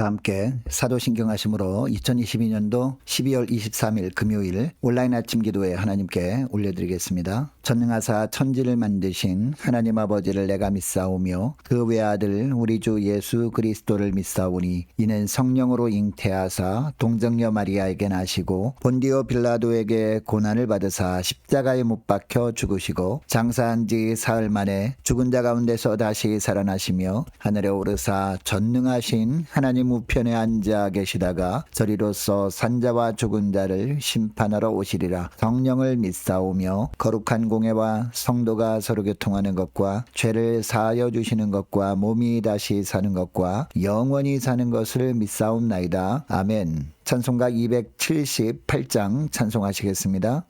다 함께 사도신경하심으로 2022년도 12월 23일 금요일 온라인 아침 기도에 하나님께 올려드리겠습니다. 전능하사 천지를 만드신 하나님 아버지를 내가 믿사오며 그 외아들 우리 주 예수 그리스도를 믿사오니 이는 성령으로 잉태하사 동정녀 마리아에게 나시고 본디오 빌라도에게 고난을 받으사 십자가에 못 박혀 죽으시고 장사한 지 사흘 만에 죽은 자 가운데서 다시 살아나시며 하늘에 오르사 전능하신 하나님 우편에 앉아 계시다가 저리로서 산자와 죽은 자를 심판하러 오시리라. 성령을 믿사오며 거룩한 공예와 성도가 서로 교통하는 것과 죄를 사하여 주시는 것과 몸이 다시 사는 것과 영원히 사는 것을 믿사옵나이다. 아멘. 찬송가 278장 찬송하시겠습니다.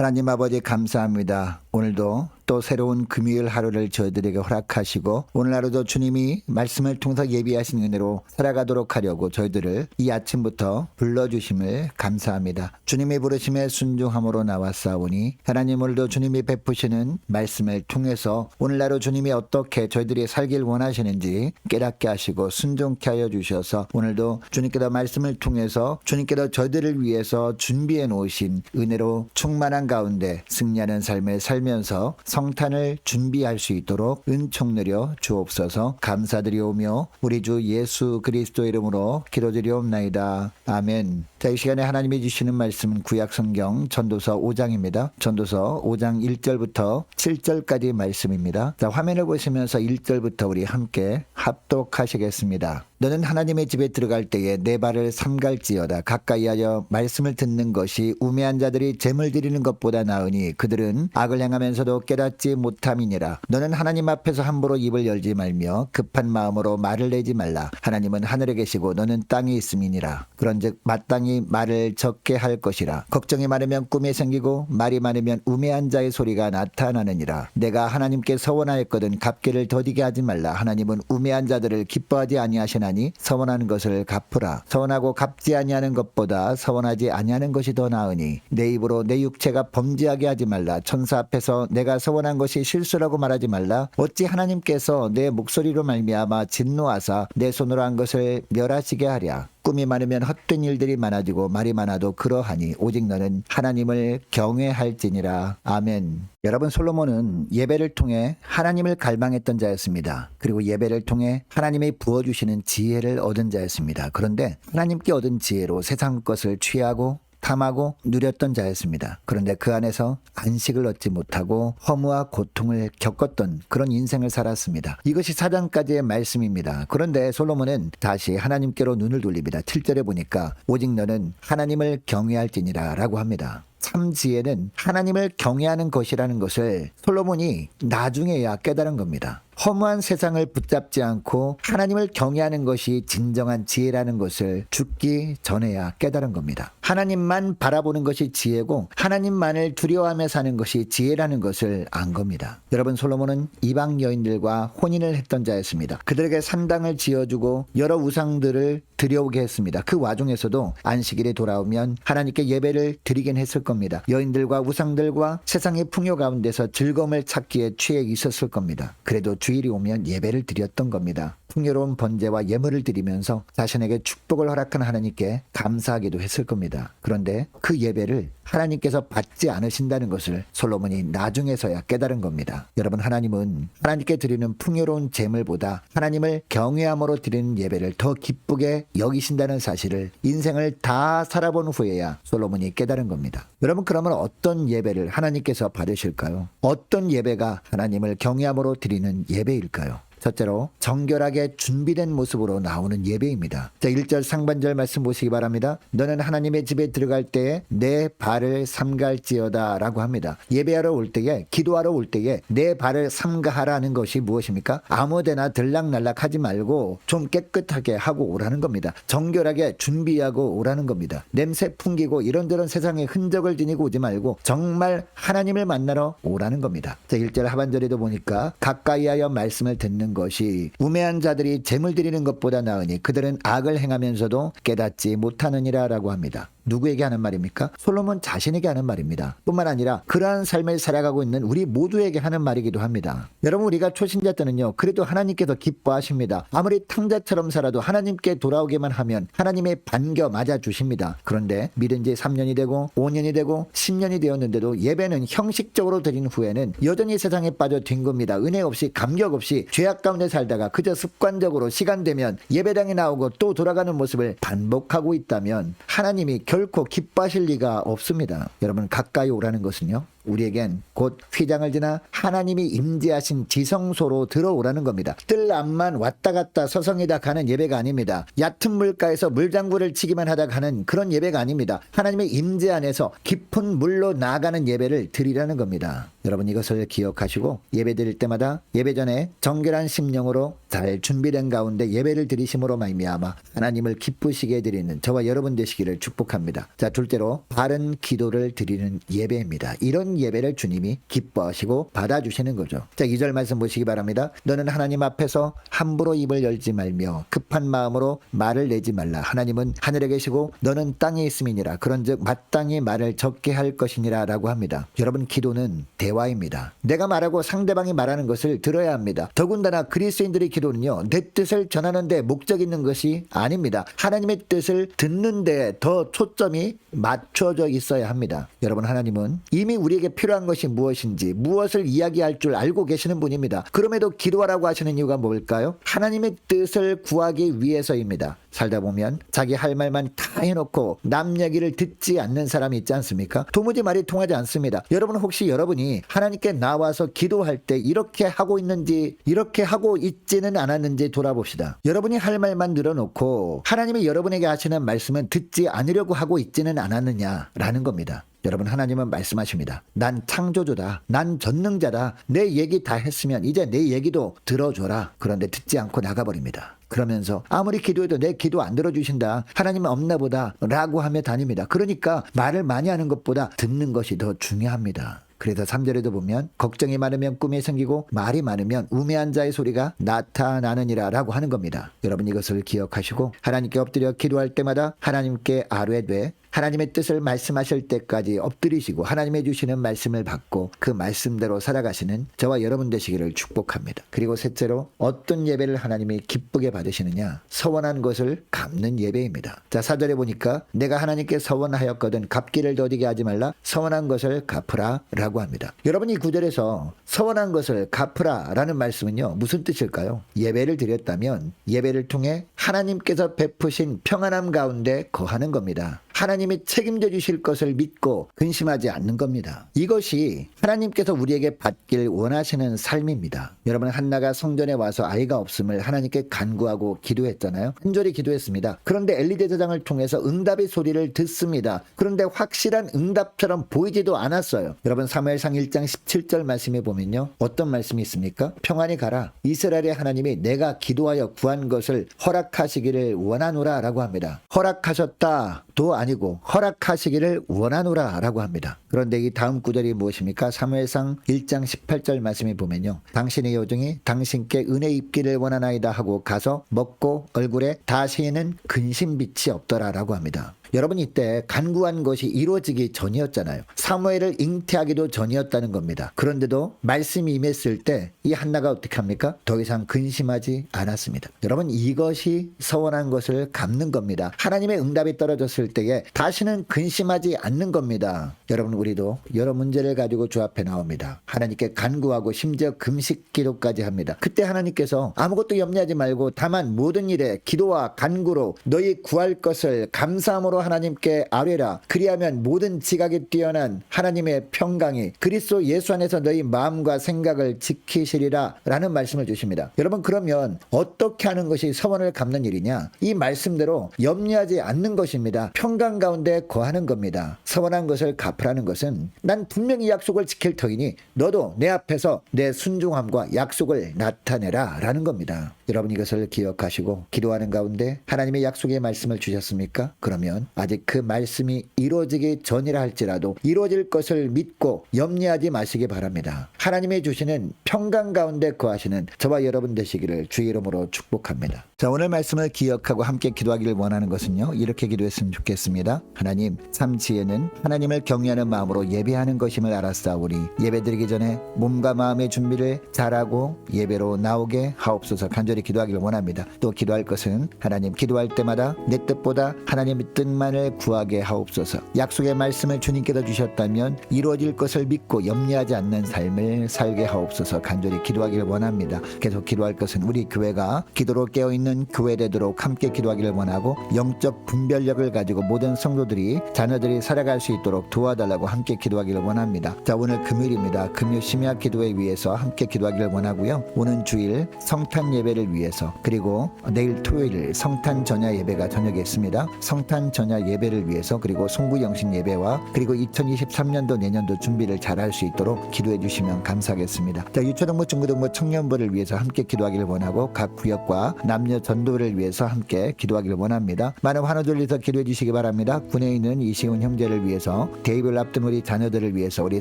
하나님 아버지 감사합니다. 오늘도 또 새로운 금요일 하루를 저희들에게 허락하시고 오늘 하루도 주님이 말씀을 통해서 예비하신 은혜로 살아가도록 하려고 저희들을 이 아침부터 불러주심을 감사합니다. 주님의 부르심에 순종함으로 나왔사오니 하나님 오늘도 주님이 베푸시는 말씀을 통해서 오늘 하루 주님이 어떻게 저희들이 살길 원하시는지 깨닫게 하시고 순종케 하여 주셔서 오늘도 주님께서 말씀을 통해서 주님께서 저희들을 위해서 준비해 놓으신 은혜로 충만한 가운데 승리하는 삶을 살면서 성탄을 준비할 수 있도록 은총 내려 주옵소서. 감사드리오며 우리 주 예수 그리스도 이름으로 기도드리옵나이다. 아멘. 자, 이 시간에 하나님이 주시는 말씀은 구약성경 전도서 5장입니다. 전도서 5장 1절부터 7절까지 말씀입니다. 자, 화면을 보시면서 1절부터 우리 함께 합독하시겠습니다. 너는 하나님의 집에 들어갈 때에 내 발을 삼갈지어다. 가까이하여 말씀을 듣는 것이 우매한 자들이 재물 드리는 것보다 나으니 그들은 악을 행하면서도 깨닫지 못함이니라. 너는 하나님 앞에서 함부로 입을 열지 말며 급한 마음으로 말을 내지 말라. 하나님은 하늘에 계시고 너는 땅에 있음이니라. 그런즉 마땅히 말을 적게 할 것이라. 걱정이 많으면 꿈이 생기고 말이 많으면 우매한 자의 소리가 나타나느니라. 내가 하나님께 서원하였거든 갚기를 더디게 하지 말라. 하나님은 우매한 자들을 기뻐하지 아니하시나니 서원하는 것을 갚으라. 서원하고 갚지 아니하는 것보다 서원하지 아니하는 것이 더 나으니 내 입으로 내 육체가 범죄하게 하지 말라. 천사 앞에서 내가 서원한 것이 실수라고 말하지 말라. 어찌 하나님께서 내 목소리로 말미암아 진노하사 내 손으로 한 것을 멸하시게 하랴. 꿈이 많으면 헛된 일들이 많아지고 말이 많아도 그러하니 오직 너는 하나님을 경외할지니라. 아멘. 여러분, 솔로몬은 예배를 통해 하나님을 갈망했던 자였습니다. 그리고 예배를 통해 하나님이 부어주시는 지혜를 얻은 자였습니다. 그런데 하나님께 얻은 지혜로 세상 것을 취하고 탐하고 누렸던 자였습니다. 그런데 그 안에서 안식을 얻지 못하고 허무와 고통을 겪었던 그런 인생을 살았습니다. 이것이 4장까지의 말씀입니다. 그런데 솔로몬은 다시 하나님께로 눈을 돌립니다. 7절에 보니까 오직 너는 하나님을 경외할지니라 라고 합니다. 참 지혜는 하나님을 경외하는 것이라는 것을 솔로몬이 나중에야 깨달은 겁니다. 허무한 세상을 붙잡지 않고 하나님을 경외하는 것이 진정한 지혜라는 것을 죽기 전에야 깨달은 겁니다. 하나님만 바라보는 것이 지혜고 하나님만을 두려워하며 사는 것이 지혜라는 것을 안 겁니다. 여러분, 솔로몬은 이방 여인들과 혼인을 했던 자였습니다. 그들에게 산당을 지어주고 여러 우상들을 드려오게 했습니다. 그 와중에서도 안식일이 돌아오면 하나님께 예배를 드리긴 했을 겁니다. 여인들과 우상들과 세상의 풍요 가운데서 즐거움을 찾기에 취해 있었을 겁니다. 그래도 주일이 오면 예배를 드렸던 겁니다. 풍요로운 번제와 예물을 드리면서 자신에게 축복을 허락한 하나님께 감사하기도 했을 겁니다. 그런데 그 예배를 하나님께서 받지 않으신다는 것을 솔로몬이 나중에서야 깨달은 겁니다. 여러분, 하나님은 하나님께 드리는 풍요로운 제물보다 하나님을 경외함으로 드리는 예배를 더 기쁘게 여기신다는 사실을 인생을 다 살아본 후에야 솔로몬이 깨달은 겁니다. 여러분, 그러면 어떤 예배를 하나님께서 받으실까요? 어떤 예배가 하나님을 경외함으로 드리는 예배일까요? 첫째로 정결하게 준비된 모습으로 나오는 예배입니다. 자, 1절 상반절 말씀 보시기 바랍니다. 너는 하나님의 집에 들어갈 때에 내 발을 삼갈지어다 라고 합니다. 예배하러 올 때에, 기도하러 올 때에 내 발을 삼가하라는 것이 무엇입니까? 아무데나 들락날락 하지 말고 좀 깨끗하게 하고 오라는 겁니다. 정결하게 준비하고 오라는 겁니다. 냄새 풍기고 이런저런 세상의 흔적을 지니고 오지 말고 정말 하나님을 만나러 오라는 겁니다. 자, 1절 하반절에도 보니까 가까이하여 말씀을 듣는 것이 우매한 자들이 재물 드리는 것보다 나으니 그들은 악을 행하면서도 깨닫지 못하느니라 라고 합니다. 누구에게 하는 말입니까? 솔로몬 자신에게 하는 말입니다. 뿐만 아니라 그러한 삶을 살아가고 있는 우리 모두에게 하는 말이기도 합니다. 여러분, 우리가 초신자 때는요, 그래도 하나님께서 기뻐하십니다. 아무리 탕자처럼 살아도 하나님께 돌아오기만 하면 하나님의 반겨 맞아주십니다. 그런데 믿은 지 3년이 되고 5년이 되고 10년이 되었는데도 예배는 형식적으로 드린 후에는 여전히 세상에 빠져 든 겁니다. 은혜 없이 감격 없이 죄악 가운데 살다가 그저 습관적으로 시간 되면 예배당에 나오고 또 돌아가는 모습을 반복하고 있다면 하나님이 결코 기뻐하실 리가 없습니다. 여러분, 가까이 오라는 것은요, 우리에겐 곧 휘장을 지나 하나님이 임재하신 지성소로 들어오라는 겁니다. 뜰 앞만 왔다 갔다 서성이다 가는 예배가 아닙니다. 얕은 물가에서 물장구를 치기만 하다 가는 그런 예배가 아닙니다. 하나님의 임재 안에서 깊은 물로 나아가는 예배를 드리라는 겁니다. 여러분, 이것을 기억하시고 예배 드릴 때마다 예배 전에 정결한 심령으로 잘 준비된 가운데 예배를 드리심으로 말미암아 하나님을 기쁘시게 드리는 저와 여러분 되시기를 축복합니다. 자, 둘째로 바른 기도를 드리는 예배입니다. 이런 드리는 예배를 주님이 기뻐하시고 받아주시는 거죠. 자, 2절 말씀 보시기 바랍니다. 너는 하나님 앞에서 함부로 입을 열지 말며 급한 마음으로 말을 내지 말라. 하나님은 하늘에 계시고 너는 땅에 있음이니라. 그런즉 마땅히 말을 적게 할 것이니라 라고 합니다. 여러분, 기도는 대화입니다. 내가 말하고 상대방이 말하는 것을 들어야 합니다. 더군다나 그리스도인들의 기도는요, 내 뜻을 전하는 데 목적 있는 것이 아닙니다. 하나님의 뜻을 듣는 데 더 초점이 맞춰져 있어야 합니다. 여러분, 하나님은 이미 우리에게 필요한 것이 무엇인지 무엇을 이야기할 줄 알고 계시는 분입니다. 그럼에도 기도하라고 하시는 이유가 뭘까요? 하나님의 뜻을 구하기 위해서입니다. 살다 보면 자기 할 말만 다 해놓고 남 얘기를 듣지 않는 사람이 있지 않습니까? 도무지 말이 통하지 않습니다. 여러분, 혹시 여러분이 하나님께 나와서 기도할 때 이렇게 하고 있는지, 이렇게 하고 있지는 않았는지 돌아봅시다. 여러분이 할 말만 늘어놓고 하나님이 여러분에게 하시는 말씀은 듣지 않으려고 하고 있지는 않았느냐라는 겁니다. 여러분, 하나님은 말씀하십니다. 난 창조주다. 난 전능자다. 내 얘기 다 했으면 이제 내 얘기도 들어줘라. 그런데 듣지 않고 나가버립니다. 그러면서 아무리 기도해도 내 기도 안 들어주신다. 하나님은 없나 보다 라고 하며 다닙니다. 그러니까 말을 많이 하는 것보다 듣는 것이 더 중요합니다. 그래서 3절에도 보면 걱정이 많으면 꿈이 생기고 말이 많으면 우매한 자의 소리가 나타나느니라 라고 하는 겁니다. 여러분, 이것을 기억하시고 하나님께 엎드려 기도할 때마다 하나님께 아뢰되 하나님의 뜻을 말씀하실 때까지 엎드리시고 하나님의 주시는 말씀을 받고 그 말씀대로 살아가시는 저와 여러분 되시기를 축복합니다. 그리고 셋째로, 어떤 예배를 하나님이 기쁘게 받으시느냐? 서원한 것을 갚는 예배입니다. 자, 4절에 보니까 내가 하나님께 서원하였거든 갚기를 더디게 하지 말라. 서원한 것을 갚으라 라고 합니다. 여러분, 이 구절에서 서원한 것을 갚으라 라는 말씀은요, 무슨 뜻일까요? 예배를 드렸다면 예배를 통해 하나님께서 베푸신 평안함 가운데 거하는 겁니다. 하나님이 책임져 주실 것을 믿고 근심하지 않는 겁니다. 이것이 하나님께서 우리에게 받길 원하시는 삶입니다. 여러분, 한나가 성전에 와서 아이가 없음을 하나님께 간구하고 기도했잖아요. 간절히 기도했습니다. 그런데 엘리 제사장을 통해서 응답의 소리를 듣습니다. 그런데 확실한 응답처럼 보이지도 않았어요. 여러분, 사무엘상 1장 17절 말씀에 보면요, 어떤 말씀이 있습니까? 평안히 가라. 이스라엘의 하나님이 내가 기도하여 구한 것을 허락하시기를 원하노라 라고 합니다. 허락하셨다도 아니고 허락하시기를 원하노라 라고 합니다. 그런데 이 다음 구절이 무엇입니까? 사무엘상 1장 18절 말씀에 보면요, 당신의 요정이 당신께 은혜 입기를 원하나이다 하고 가서 먹고 얼굴에 다시에는 근심빛이 없더라 라고 합니다. 여러분, 이때 간구한 것이 이루어지기 전이었잖아요. 사무엘을 잉태하기도 전이었다는 겁니다. 그런데도 말씀이 임했을 때 이 한나가 어떻게 합니까? 더 이상 근심하지 않았습니다. 여러분, 이것이 서원한 것을 갚는 겁니다. 하나님의 응답이 떨어졌을 때에 다시는 근심하지 않는 겁니다. 여러분, 우리도 여러 문제를 가지고 주 앞에 나옵니다. 하나님께 간구하고 심지어 금식 기도까지 합니다. 그때 하나님께서 아무것도 염려하지 말고 다만 모든 일에 기도와 간구로 너희 구할 것을 감사함으로 하나님께 아뢰라. 그리하면 모든 지각이 뛰어난 하나님의 평강이 그리스도 예수 안에서 너희 마음과 생각을 지키시리라 라는 말씀을 주십니다. 여러분, 그러면 어떻게 하는 것이 서원을 갚는 일이냐? 이 말씀대로 염려하지 않는 것입니다. 평강 가운데 거하는 겁니다. 서원한 것을 갚으라는 것은 난 분명히 약속을 지킬 터이니 너도 내 앞에서 내 순종함과 약속을 나타내라 라는 겁니다. 여러분, 이것을 기억하시고 기도하는 가운데 하나님의 약속의 말씀을 주셨습니까? 그러면 아직 그 말씀이 이루어지기 전이라 할지라도 이루어질 것을 믿고 염려하지 마시기 바랍니다. 하나님의 주시는 평강 가운데 거하시는 저와 여러분 되시기를 주의 이름으로 축복합니다. 자, 오늘 말씀을 기억하고 함께 기도하기를 원하는 것은요, 이렇게 기도했으면 좋겠습니다. 하나님, 삶 지혜는 하나님을 경외하는 마음으로 예배하는 것임을 알았사오니 예배드리기 전에 몸과 마음의 준비를 잘하고 예배로 나오게 하옵소서. 간절히 기도하기를 원합니다. 또 기도할 것은 하나님, 기도할 때마다 내 뜻보다 하나님의 뜻만을 구하게 하옵소서. 약속의 말씀을 주님께서 주셨다면 이루어질 것을 믿고 염려하지 않는 삶을 살게 하옵소서. 간절히 기도하기를 원합니다. 계속 기도할 것은 우리 교회가 기도로 깨어있는 교회 되도록 함께 기도하기를 원하고 영적 분별력을 가지고 모든 성도들이 자녀들이 살아갈 수 있도록 도와달라고 함께 기도하기를 원합니다. 자, 오늘 금요일입니다. 금요 심야 기도회 위해서 함께 기도하기를 원하고요. 오는 주일 성탄 예배를 위해서, 그리고 내일 토요일 성탄 전야 예배가 저녁에 있습니다. 성탄 전야 유초소녀 예배를 위해서 그리고 송구영신 예배와 그리고 2023년도 내년도 준비를 잘할 수 있도록 기도해 주시면 감사하겠습니다. 자, 유초등부 중고등부 청년부를 위해서 함께 기도하기를 원하고 각 구역과 남녀 전도를 위해서 함께 기도하기를 원합니다. 많은 환호 돌려서 기도해 주시기 바랍니다. 군에 있는 이시훈 형제를 위해서 대입을 앞둔 우리 자녀들을 위해서 우리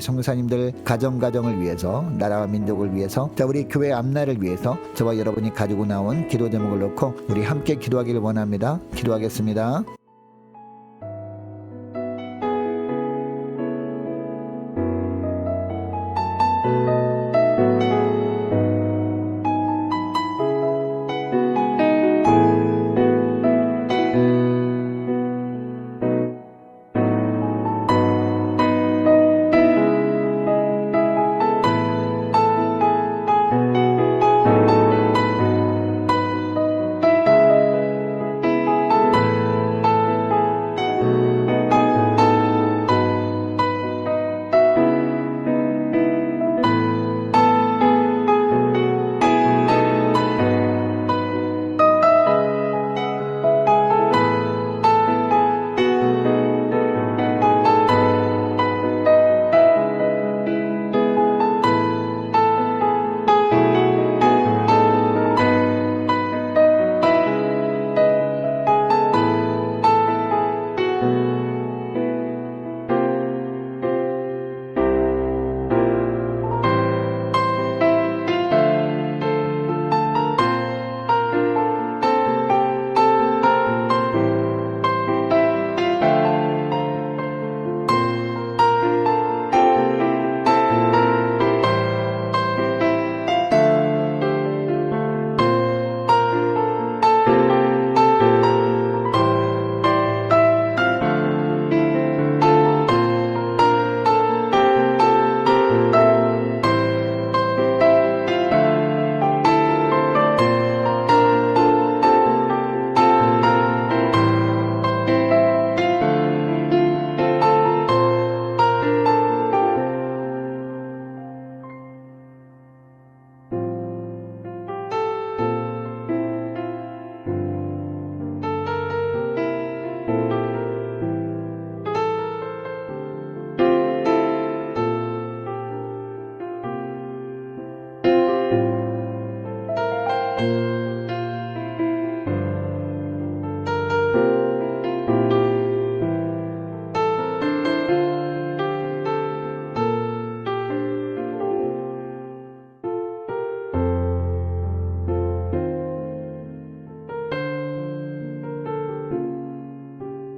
성사님들 가정을 위해서 나라와 민족을 위해서 자 우리 교회 앞날을 위해서 저와 여러분이 가지고 나온 기도 제목을 놓고 우리 함께 기도하기를 원합니다. 기도하겠습니다.